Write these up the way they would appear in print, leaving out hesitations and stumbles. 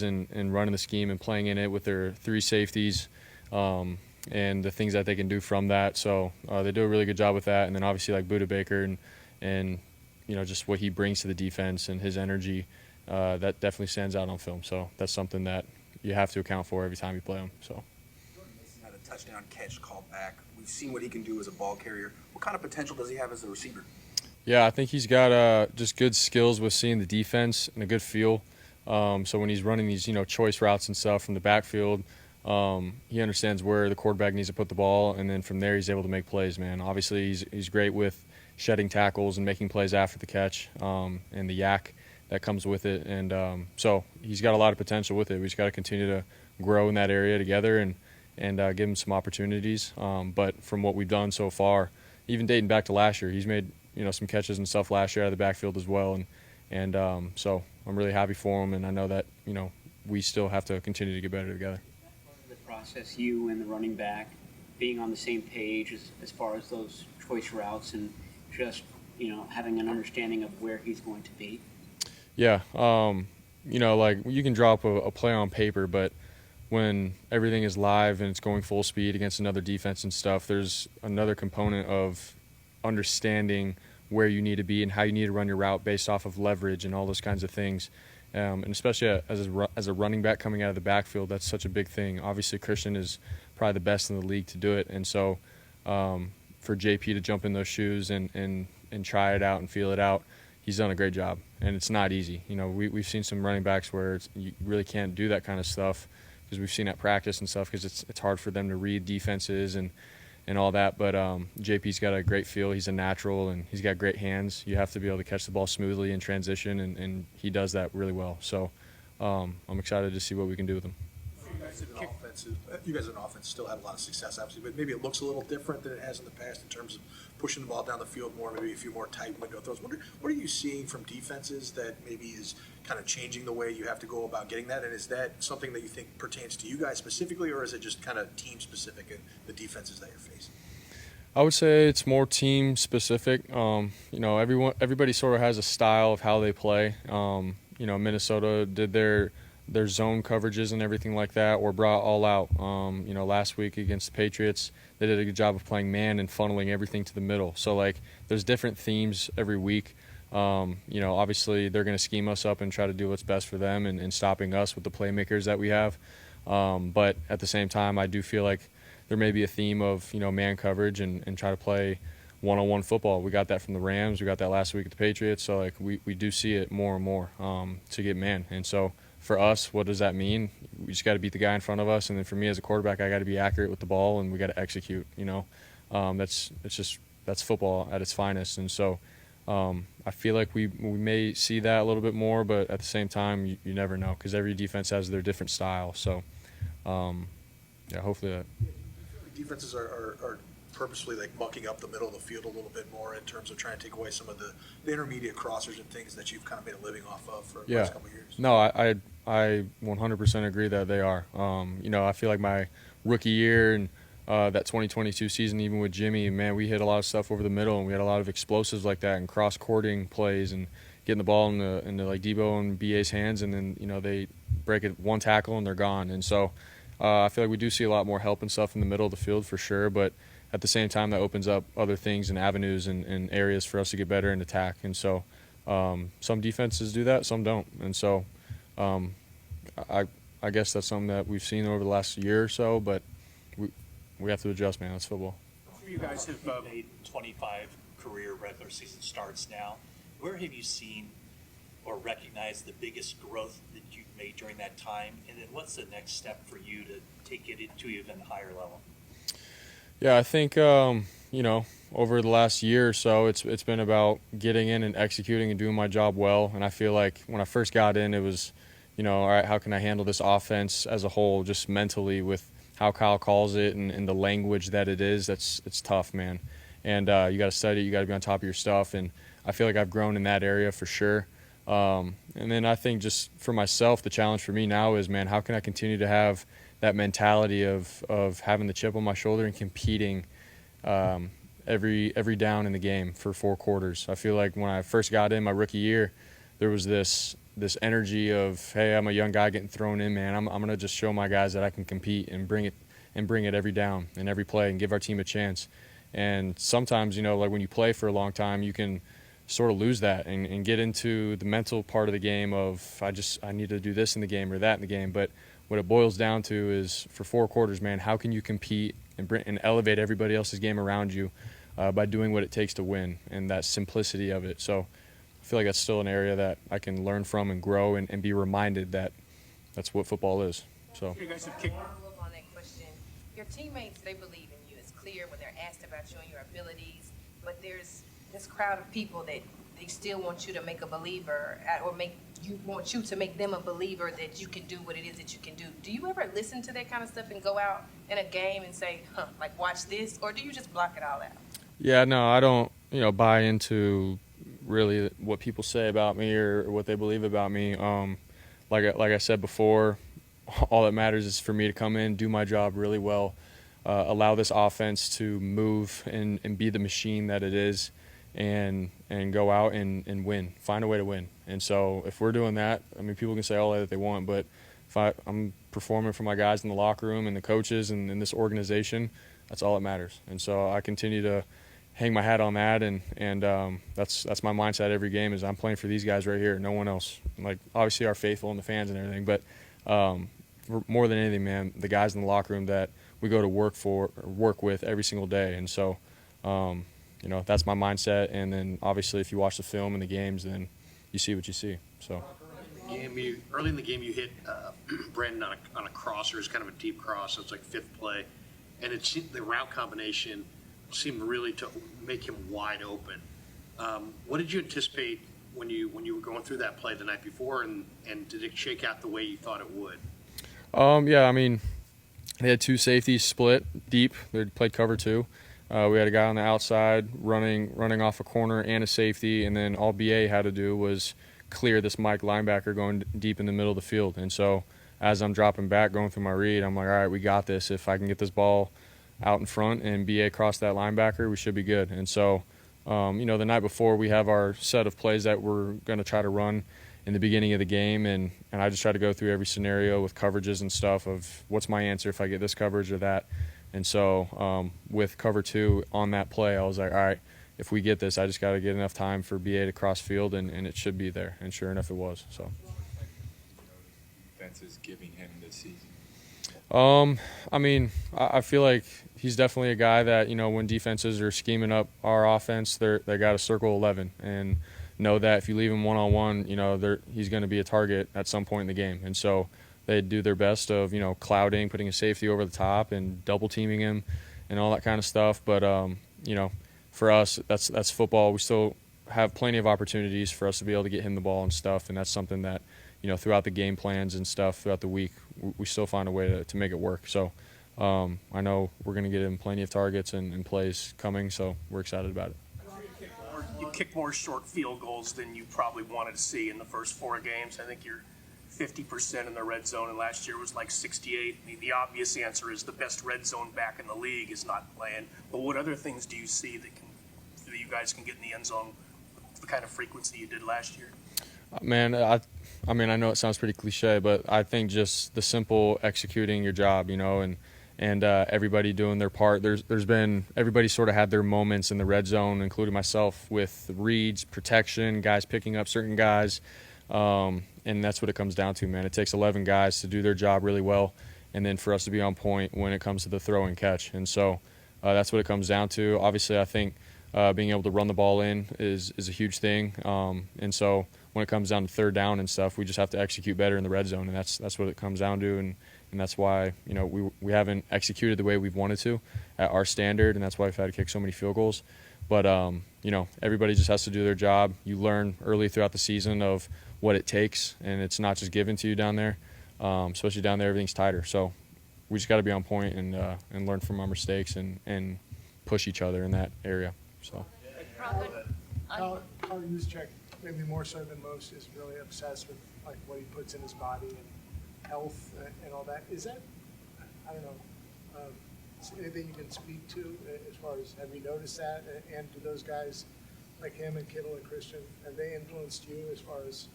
and running the scheme and playing in it with their three safeties and the things that they can do from that. So they do a really good job with that. And then obviously like Buda Baker and just what he brings to the defense and his energy, that definitely stands out on film. So that's something that you have to account for every time you play him. So. Jordan Mason had a touchdown catch called back. We've seen what he can do as a ball carrier. What kind of potential does he have as a receiver? Yeah, I think he's got just good skills with seeing the defense and a good feel. So when he's running these, choice routes and stuff from the backfield, he understands where the quarterback needs to put the ball, and then from there he's able to make plays, man. Obviously, he's great with shedding tackles and making plays after the catch and the yak that comes with it. And so he's got a lot of potential with it. We just got to continue to grow in that area together and give him some opportunities. But from what we've done so far, even dating back to last year, he's made some catches and stuff last year out of the backfield as well. And so I'm really happy for him, and I know that we still have to continue to get better together. Part of the process, you and the running back being on the same page as far as those choice routes and just having an understanding of where he's going to be. Yeah, like you can draw up a play on paper, but when everything is live and it's going full speed against another defense and stuff, there's another component of understanding where you need to be and how you need to run your route based off of leverage and all those kinds of things. And especially as a running back coming out of the backfield, that's such a big thing. Obviously, Christian is probably the best in the league to do it. And so for JP to jump in those shoes and try it out and feel it out, he's done a great job. And it's not easy. We've seen some running backs where you really can't do that kind of stuff because we've seen at practice and stuff because it's hard for them to read defenses and all that. But JP's got a great feel. He's a natural, and he's got great hands. You have to be able to catch the ball smoothly in transition, and he does that really well. So I'm excited to see what we can do with him. You guys in offense still had a lot of success, obviously, but maybe it looks a little different than it has in the past in terms of pushing the ball down the field more, maybe a few more tight window throws. What are you seeing from defenses that maybe is kind of changing the way you have to go about getting that? And is that something that you think pertains to you guys specifically, or is it just kind of team specific in the defenses that you're facing? I would say it's more team specific. Everybody sort of has a style of how they play. Minnesota did their zone coverages and everything like that, or brought all out. Last week against the Patriots, they did a good job of playing man and funneling everything to the middle. So there's different themes every week. Obviously they're going to scheme us up and try to do what's best for them and stopping us with the playmakers that we have. But at the same time, I do feel like there may be a theme of man coverage and try to play one-on-one football. We got that from the Rams. We got that last week at the Patriots. So we do see it more and more to get man. And so for us, what does that mean? We just got to beat the guy in front of us, and then for me as a quarterback, I got to be accurate with the ball, and we got to execute. That's football at its finest. And so I feel like we may see that a little bit more, but at the same time, you never know because every defense has their different style. So hopefully that. Defenses are purposely mucking up the middle of the field a little bit more in terms of trying to take away some of the intermediate crossers and things that you've kind of made a living off of for the last couple of years. No, I 100% agree that they are. I feel like my rookie year and that 2022 season, even with Jimmy, man, we hit a lot of stuff over the middle, and we had a lot of explosives like that and cross-courting plays and getting the ball into Debo and BA's hands, and then they break it one tackle and they're gone. And so I feel like we do see a lot more help and stuff in the middle of the field for sure, but at the same time that opens up other things and avenues and areas for us to get better and attack. And so some defenses do that, some don't. And so I guess that's something that we've seen over the last year or so, but we have to adjust, man. That's football. You guys have made 25 career regular season starts now. Where have you seen or recognized the biggest growth that you've made during that time? And then what's the next step for you to take it to even higher level? Yeah, I think, over the last year or so, it's been about getting in and executing and doing my job well. And I feel like when I first got in, it was, all right, how can I handle this offense as a whole, just mentally with how Kyle calls it and the language that it is. It's tough, man. And you got to study, you got to be on top of your stuff. And I feel like I've grown in that area for sure. And then I think just for myself, the challenge for me now is, man, how can I continue to have that mentality of having the chip on my shoulder and competing every down in the game for 4 quarters. I feel like when I first got in my rookie year, there was this this energy of, hey, I'm a young guy getting thrown in, man. I'm going to just show my guys that I can compete and bring it every down and every play and give our team a chance. And sometimes, like when you play for a long time, you can sort of lose that and get into the mental part of the game of I need to do this in the game or that in the game. But what it boils down to is for 4 quarters, man, how can you compete and elevate everybody else's game around you by doing what it takes to win, and that simplicity of it. So I feel like that's still an area that I can learn from and grow and be reminded that that's what football is. So. You guys have kicked. On that question, your teammates, they believe in you. It's clear when they're asked about you and your abilities, but there's this crowd of people that they still want you to make a believer want you to make them a believer that you can do what it is that you can do. Do you ever listen to that kind of stuff and go out in a game and say, like watch this, or do you just block it all out? Yeah, no, I don't, buy into really what people say about me or what they believe about me. Like I said before, all that matters is for me to come in, do my job really well, allow this offense to move and be the machine that it is, and go out and win, find a way to win. And so if we're doing that, I mean, people can say all that they want, but if I'm performing for my guys in the locker room and the coaches and in this organization, that's all that matters. And so I continue to hang my hat on that, and that's my mindset every game is I'm playing for these guys right here, no one else. Like, obviously our faithful and the fans and everything, but more than anything, man, the guys in the locker room that we go to work with every single day. And so, that's my mindset. And then obviously if you watch the film and the games, then you see what you see. So. Early in the game, you hit Brandon on a crosser. It was kind of a deep cross. So it's like 5th play. And the route combination seemed really to make him wide open. What did you anticipate when you were going through that play the night before, and did it shake out the way you thought it would? Yeah, I mean, they had 2 safeties split deep. They played cover 2. We had a guy on the outside running off a corner and a safety, and then all BA had to do was clear this Mike linebacker going deep in the middle of the field. And so as I'm dropping back, going through my read, I'm like, all right, we got this. If I can get this ball out in front and BA cross that linebacker, we should be good. And so, the night before, we have our set of plays that we're going to try to run in the beginning of the game, and I just try to go through every scenario with coverages and stuff of what's my answer if I get this coverage or that. And so with cover 2 on that play, I was like, all right, if we get this, I just got to get enough time for BA to cross field, and it should be there. And sure enough, it was. So. Defense is giving him this season? I mean, I feel like he's definitely a guy that, when defenses are scheming up our offense, they got to circle 11 and know that if you leave him one-on-one, he's going to be a target at some point in the game. And so they do their best of, clouding, putting a safety over the top and double teaming him and all that kind of stuff. But, for us, that's football. We still have plenty of opportunities for us to be able to get him the ball and stuff. And that's something that, throughout the game plans and stuff throughout the week, we still find a way to make it work. So I know we're going to get him plenty of targets and plays coming, so we're excited about it. You kicked more short field goals than you probably wanted to see in the first 4 games. I think you're 50% in the red zone, and last year was like 68. I mean, the obvious answer is the best red zone back in the league is not playing. But what other things do you see that you guys can get in the end zone with the kind of frequency you did last year? Man, I mean, I know it sounds pretty cliche, but I think just the simple executing your job, and everybody doing their part. Everybody sort of had their moments in the red zone, including myself, with reads, protection, guys picking up certain guys, and that's what it comes down to, man. It takes 11 guys to do their job really well, and then for us to be on point when it comes to the throw and catch. And so that's what it comes down to. Obviously, I think being able to run the ball in is a huge thing, and so when it comes down to third down and stuff, we just have to execute better in the red zone, and that's what it comes down to. And that's why we haven't executed the way we've wanted to at our standard, and that's why we've had to kick so many field goals. But everybody just has to do their job. You learn early throughout the season of what it takes, and it's not just given to you down there. Especially down there, everything's tighter. So we just got to be on point and learn from our mistakes and push each other in that area. So. Our Juszczyk, maybe more so than most, is really obsessed with like what he puts in his body and health and all that. Is that, I don't know, anything you can speak to as far as, have you noticed that? And do those guys like him and Kittle and Christian, have they influenced you as far as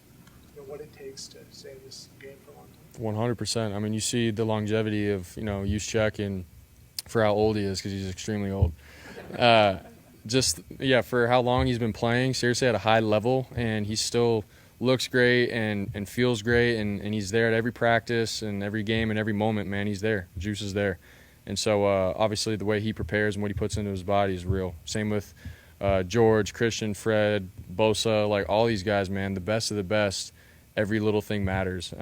what it takes to stay in this game for a long time? 100%. I mean, you see the longevity of, Juszczyk and for how old he is, because he's extremely old. For how long he's been playing, seriously at a high level, and he still looks great and feels great, and he's there at every practice and every game and every moment, man. He's there. Juice is there. And so, obviously, the way he prepares and what he puts into his body is real. Same with George, Christian, Fred, Bosa, like all these guys, man, the best of the best. Every little thing matters.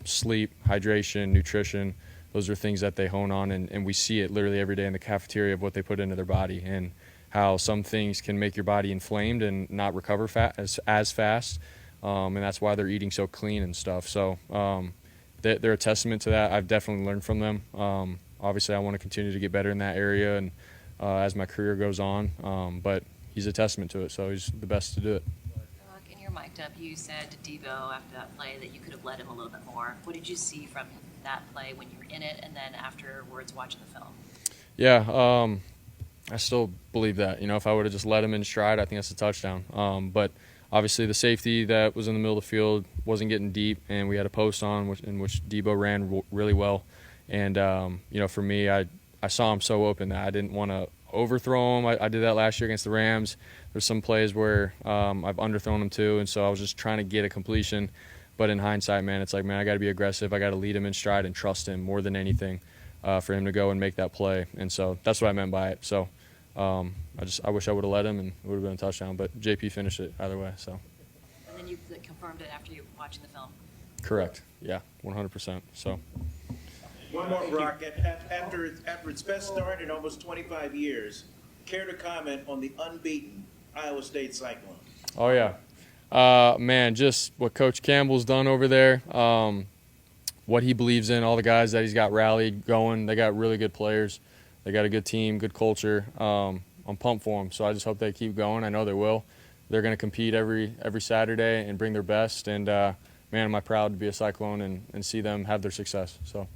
Sleep, hydration, nutrition, those are things that they hone on, and we see it literally every day in the cafeteria of what they put into their body and how some things can make your body inflamed and not recover as fast, and that's why they're eating so clean and stuff. So they're a testament to that. I've definitely learned from them. Obviously, I want to continue to get better in that area and as my career goes on, but he's a testament to it, so he's the best to do it. In your mic'd up, you said to Debo after that play that you could have led him a little bit more. What did you see from that play when you were in it and then afterwards watching the film? Yeah, I still believe that. If I would have just let him in stride, I think that's a touchdown. But obviously the safety that was in the middle of the field wasn't getting deep, and we had a post on in which Debo ran really well. And, for me, I saw him so open that I didn't want to overthrow him. I did that last year against the Rams. There's some plays where I've underthrown him too, and so I was just trying to get a completion. But in hindsight, man, it's like, man, I got to be aggressive. I got to lead him in stride and trust him more than anything for him to go and make that play. And so that's what I meant by it. So I wish I would have let him, and it would have been a touchdown. But JP finished it either way. So. And then you confirmed it after you watching the film. Correct. Yeah, 100%. So. One more, Brock. After its best start in almost 25 years, care to comment on the unbeaten Iowa State Cyclone? Oh, yeah. Man, just what Coach Campbell's done over there, what he believes in, all the guys that he's got rallied going. They got really good players. They got a good team, good culture. I'm pumped for them, so I just hope they keep going. I know they will. They're going to compete every Saturday and bring their best. And, man, am I proud to be a Cyclone and see them have their success. So.